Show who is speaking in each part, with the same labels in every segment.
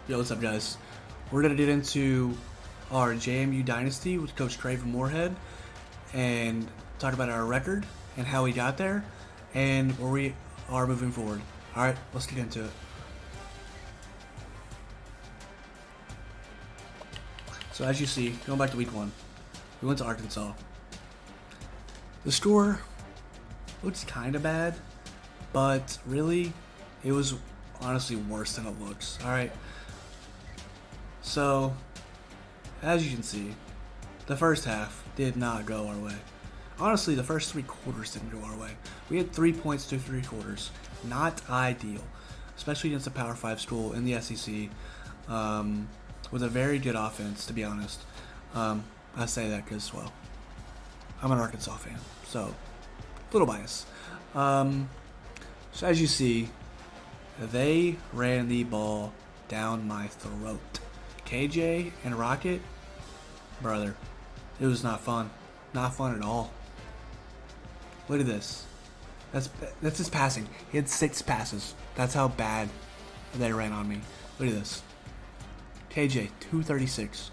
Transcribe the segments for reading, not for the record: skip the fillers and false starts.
Speaker 1: Yo, what's up, guys? We're gonna get into our JMU dynasty with Coach Craven Moorehead and talk about our record and how we got there and where we are moving forward. All right, let's get into it. So as you see, going back to week 1, we went to Arkansas. The score looks kind of bad, but really, it was honestly worse than it looks. All right. So, as you can see, the first half did not go our way. Honestly, the first 3 quarters didn't go our way. We had 3 points through 3 quarters. Not ideal, especially against a Power 5 school in the SEC with a very good offense, to be honest. I say that because, well, I'm an Arkansas fan, so a little bias. So as you see, they ran the ball down my throat. KJ and Rocket, brother, it was not fun. Not fun at all. Look at this. That's his passing. He had 6 passes. That's how bad they ran on me. Look at this. KJ, 236.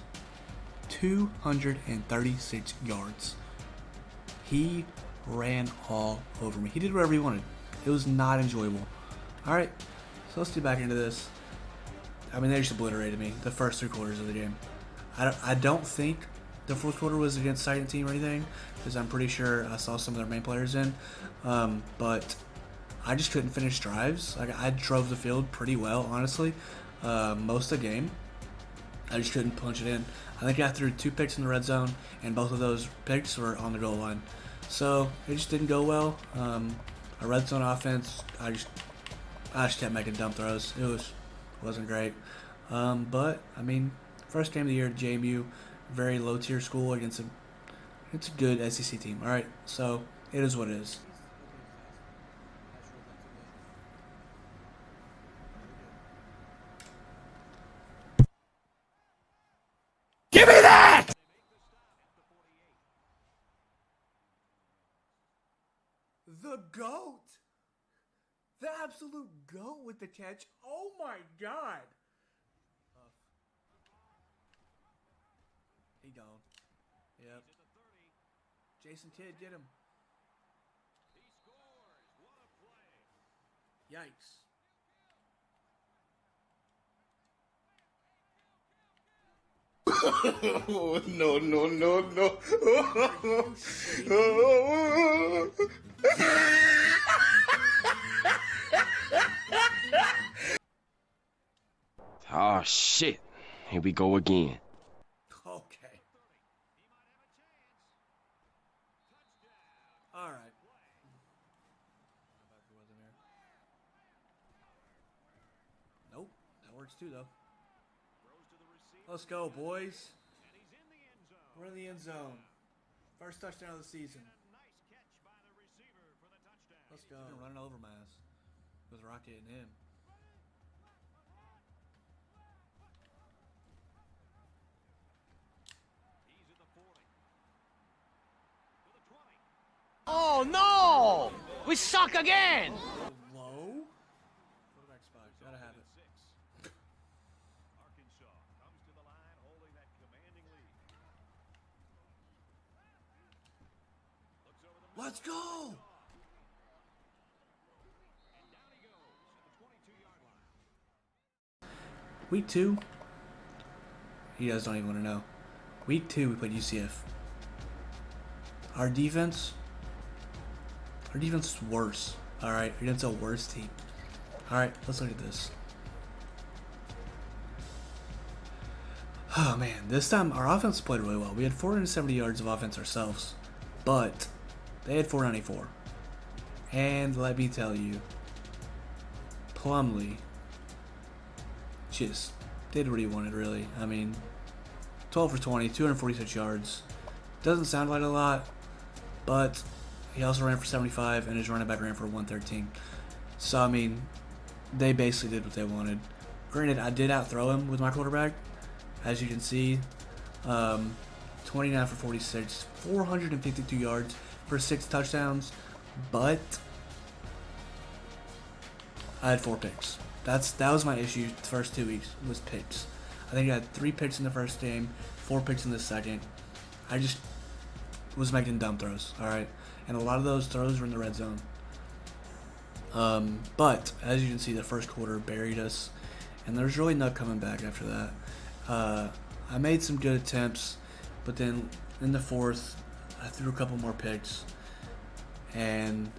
Speaker 1: 236 yards. He ran all over me. He did whatever he wanted. It was not enjoyable. Alright, so let's get back into this. I mean, they just obliterated me the first 3 quarters of the game. I don't think the 4th quarter was against second team or anything, because I'm pretty sure I saw some of their main players in. But I just couldn't finish drives. Like, I drove the field pretty well, honestly, most of the game. I just couldn't punch it in. I think I threw 2 picks in the red zone, and both of those picks were on the goal line. So it just didn't go well. A red zone offense, I just kept making dumb throws. It wasn't great. But I mean, first game of the year at JMU, very low tier school against it's a good SEC team. All right, so it is what it is.
Speaker 2: Give me that!
Speaker 1: The GOAT! The absolute GOAT with the catch. Oh my god! He gone. Yep. Jason Kidd, get him. Yikes.
Speaker 2: Oh, no, no, no, no.
Speaker 3: Oh, shit. Here we go again.
Speaker 1: Okay. Alright. Nope. That works too, though. Let's go, boys. We're in the end zone. First touchdown of the season. Let's go. He's running over my ass. It was Rocket and him.
Speaker 4: Oh no! We suck again!
Speaker 1: Low? Quarterback spot. Gotta have it.
Speaker 5: Arkansas comes to the line holding that commanding lead. Looks over the
Speaker 1: Let's go!
Speaker 5: and down he goes at the 22-yard line.
Speaker 1: Week 2. You guys don't even want to know. Week 2, we played UCF. Our defense is worse. Alright, against a worse team. Alright, let's look at this. Oh man, this time our offense played really well. We had 470 yards of offense ourselves, but they had 494. And let me tell you, Plumlee just did what he wanted, really. I mean, 12 for 20, 246 yards. Doesn't sound like a lot, but he also ran for 75, and his running back ran for 113. So, I mean, they basically did what they wanted. Granted, I did outthrow him with my quarterback. As you can see, 29 for 46, 452 yards for 6 touchdowns, but I had 4 picks. That was my issue the first 2 weeks was picks. I think I had 3 picks in the first game, 4 picks in the second. I just was making dumb throws, all right? And a lot of those throws were in the red zone. But as you can see, the first quarter buried us, and there's really no coming back after that. I made some good attempts, but then in the fourth, I threw a couple more picks, and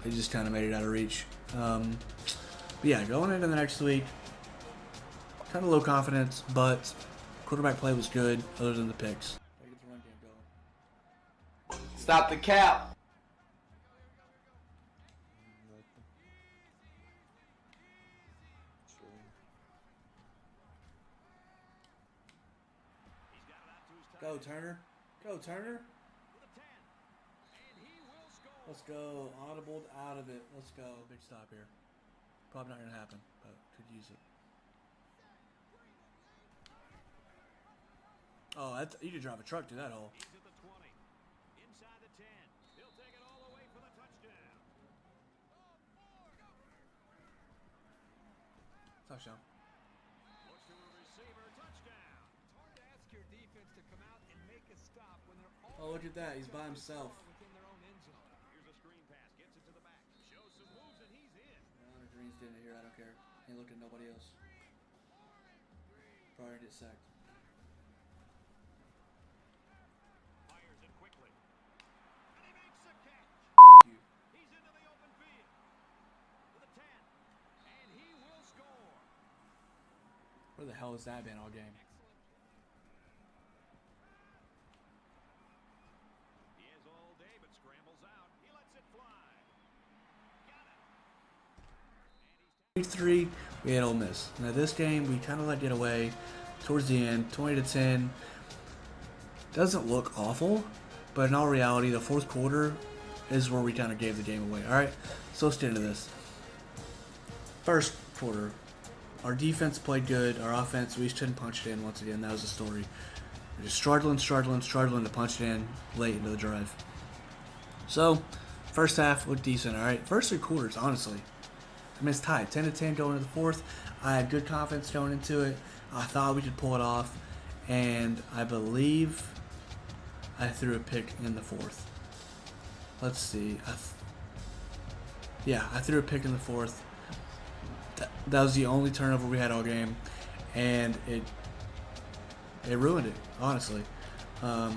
Speaker 1: it just kind of made it out of reach. But yeah, going into the next week, kind of low confidence, but quarterback play was good, other than the picks.
Speaker 2: Stop the cap.
Speaker 1: Go, Turner. Go, Turner. Let's go. Audibled out of it. Let's go. Big stop here. Probably not going to happen, but could use it. Oh, you could drive a truck through that hole.
Speaker 5: He's at the 20. Inside the 10. He'll take it all the way for the touchdown.
Speaker 1: Touchdown.
Speaker 5: Looks to a receiver. Touchdown. It's hard to ask your defense to come out and make a stop when they're all.
Speaker 1: Oh, look at that. He's by himself.
Speaker 5: Within their own end zone. Here's a screen pass. Gets it to the back. Shows some moves and he's in.
Speaker 1: Green's doing it here. I don't care. Ain't looking at nobody else. Probably get sacked.
Speaker 5: Fires it quickly. And he makes the catch.
Speaker 1: Fuck you.
Speaker 5: He's into the open field. To the 10. And he will score.
Speaker 1: Where the hell has that been all game?
Speaker 5: He has all day but scrambles out. He lets it fly. Got it.
Speaker 1: Week 3, we had Ole Miss. Now this game, we kind of let get away towards the end, 20-10. Doesn't look awful, but in all reality, the fourth quarter is where we kind of gave the game away. All right, so let's get into this. First quarter, our defense played good. Our offense, we just couldn't punch it in once again. That was the story. We're just struggling to punch it in late into the drive. So, first half looked decent. All right, first 3 quarters, honestly. I mean, it's tied 10-10 going into the fourth. I had good confidence going into it. I thought we could pull it off, and I believe I threw a pick in the fourth. Let's see. I threw a pick in the fourth. That was the only turnover we had all game, and it ruined it, honestly. I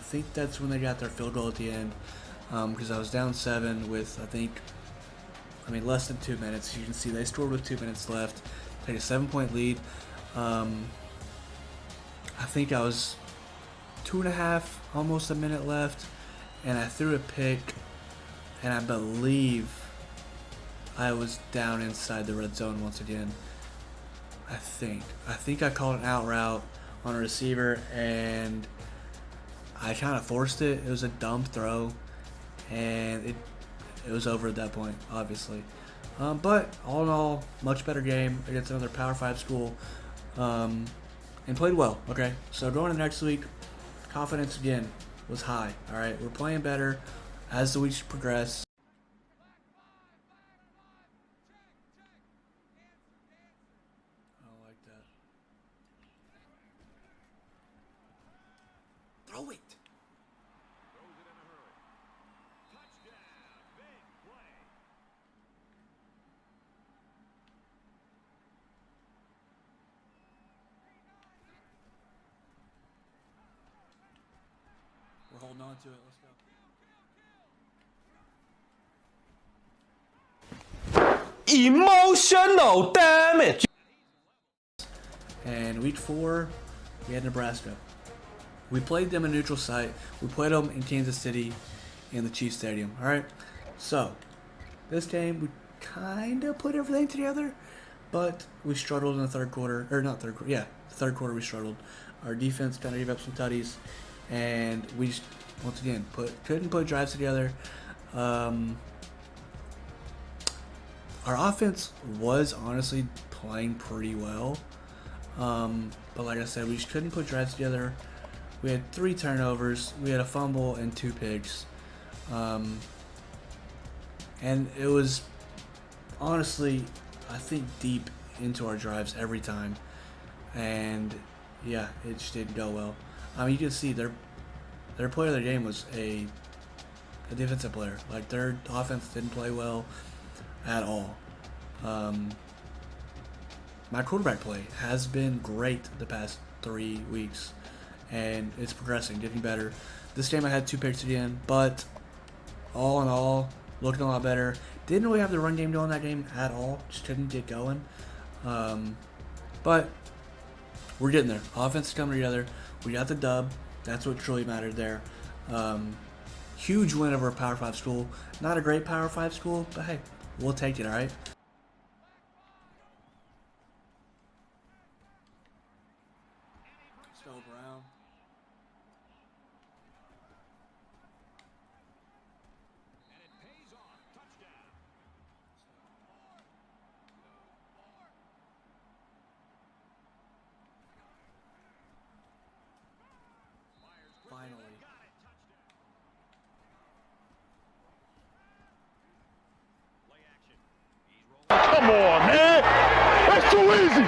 Speaker 1: think that's when they got their field goal at the end, because I was down 7 with, less than 2 minutes. You can see they scored with 2 minutes left. Take a 7-point lead. I think I was 2.5, almost a minute left, and I threw a pick, and I believe I was down inside the red zone once again. I think I called an out route on a receiver, and I kind of forced it. It was a dumb throw, and it was over at that point, obviously. But all in all, much better game against another Power 5 school, and played well. Okay, so going into next week, confidence again was high. All right, we're playing better as the weeks progress. I don't like that. Throw it.
Speaker 5: Throws it in a hurry. Touchdown. Big play.
Speaker 1: We're holding on to it. Let's go.
Speaker 3: Emotional damage.
Speaker 1: And week 4, we had Nebraska. We played them in neutral site. We played them in Kansas City in the Chiefs Stadium. All right. So this game, we kind of put everything together, but we struggled in the third quarter. Or not third quarter. Yeah, the third quarter we struggled. Our defense kind of gave up some tutties, and we just, once again couldn't put drives together. Our offense was honestly playing pretty well, but like I said, we just couldn't put drives together. We had 3 turnovers, we had a fumble and 2 picks, and it was honestly I think, deep into our drives every time. And yeah, it just didn't go well. I mean, you can see their player of the game was a defensive player. Like, their offense didn't play well at all. My quarterback play has been great the past 3 weeks, and it's progressing, getting better. This game I had 2 picks again, but all in all, looking a lot better. Didn't really have the run game going that game at all. Just couldn't get going. But we're getting there. Offense is coming together. We got the dub. That's what truly mattered there. Huge win over a Power 5 school. Not a great Power 5 school, but hey, we'll take it, all right? Let's go, Brown.
Speaker 5: And it pays off. Touchdown.
Speaker 1: Finally.
Speaker 3: Come on, man. That's too easy.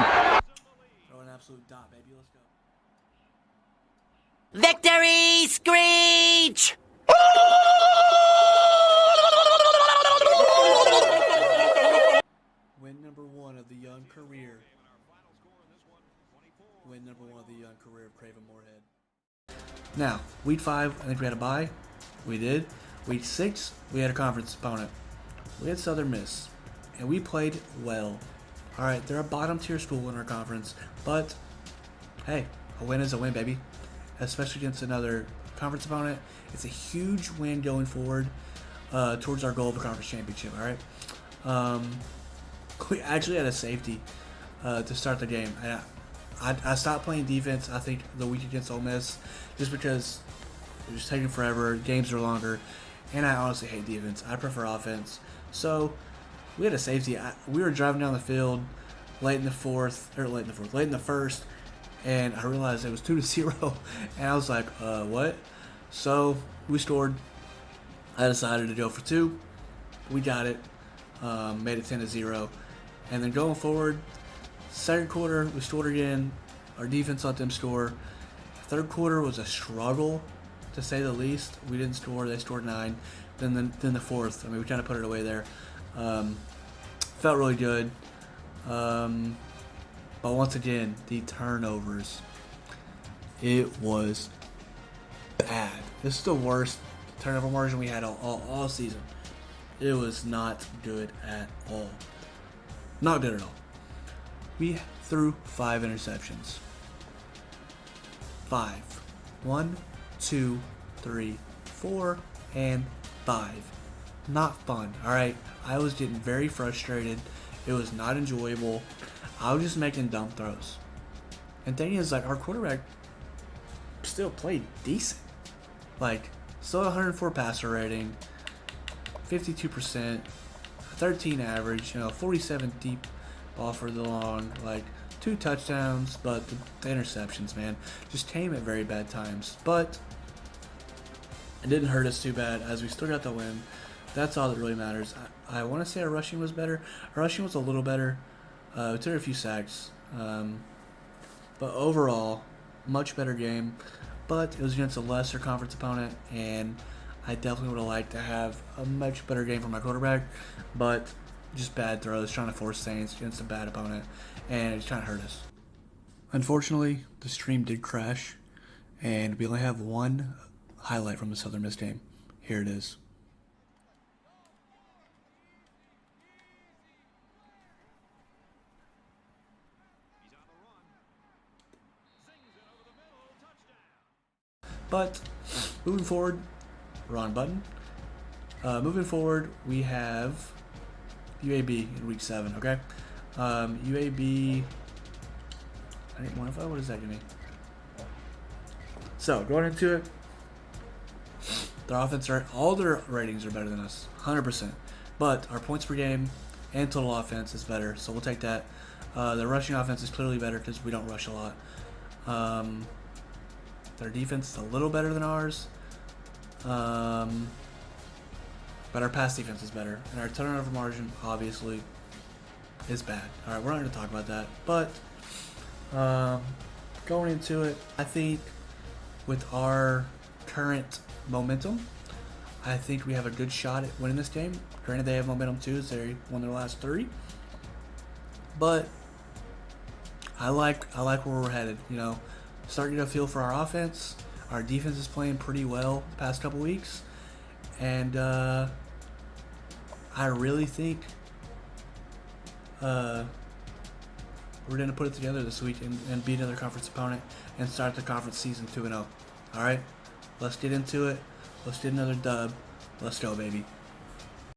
Speaker 1: Throw an absolute dot, baby. Let's go.
Speaker 6: Victory screech!
Speaker 1: Win number 1 of the young career. Win number 1 of the young career of Craven Moorehead. Now, week 5, I think we had a bye. We did. Week 6, we had a conference opponent. We had Southern Miss, and we played well. All right, they're a bottom tier school in our conference, but hey, a win is a win, baby. Especially against another conference opponent, it's a huge win going forward towards our goal of a conference championship. All right. We actually had a safety to start the game. I stopped playing defense, I think, the week against Ole Miss, just because it was taking forever, games are longer, and I honestly hate defense. I prefer offense. So we had a safety. We were driving down the field late in the first, and I realized it was 2-0, and I was like, what? So we scored. I decided to go for 2. We got it. Made it 10-0, and then going forward, second quarter we scored again. Our defense let them score. Third quarter was a struggle, to say the least. We didn't score. They scored 9. Then the fourth, I mean, we kind of put it away there. Felt really good. But once again, the turnovers. It was bad. This is the worst turnover margin we had all season. It was not good at all. Not good at all. We threw 5 interceptions. 5. 1, 2, 3, 4, and 5. Not fun, alright? I was getting very frustrated. It was not enjoyable. I was just making dumb throws. And thing is, like, our quarterback still played decent. Like, still 104 passer rating, 52%, 13 average, 47 deep ball for the long, like 2 touchdowns, but the interceptions, man, just came at very bad times. But it didn't hurt us too bad, as we still got the win. That's all that really matters. I want to say our rushing was better. Our rushing was a little better. We took a few sacks. But overall, much better game. But it was against a lesser conference opponent, and I definitely would have liked to have a much better game from my quarterback. But just bad throws, trying to force things against a bad opponent, and it's trying to hurt us. Unfortunately, the stream did crash, and we only have one highlight from the Southern Miss game. Here it is. But moving forward, wrong button. Moving forward, we have UAB in week 7. Okay, UAB. I didn't modify. What does that give me? So going into it, their offense, all their ratings are better than us, 100%. But our points per game and total offense is better, so we'll take that. The rushing offense is clearly better because we don't rush a lot. Their defense is a little better than ours, but our pass defense is better, and our turnover margin, obviously, is bad. All right, we're not going to talk about that. But going into it, I think with our current momentum, I think we have a good shot at winning this game. Granted, they have momentum too, as they won their last 3. But I like where we're headed. You know, starting to feel for our offense. Our defense is playing pretty well the past couple weeks, and I really think we're gonna put it together this week and beat another conference opponent and start the conference season 2-0. All right, let's get into it. Let's get another dub. Let's go, baby.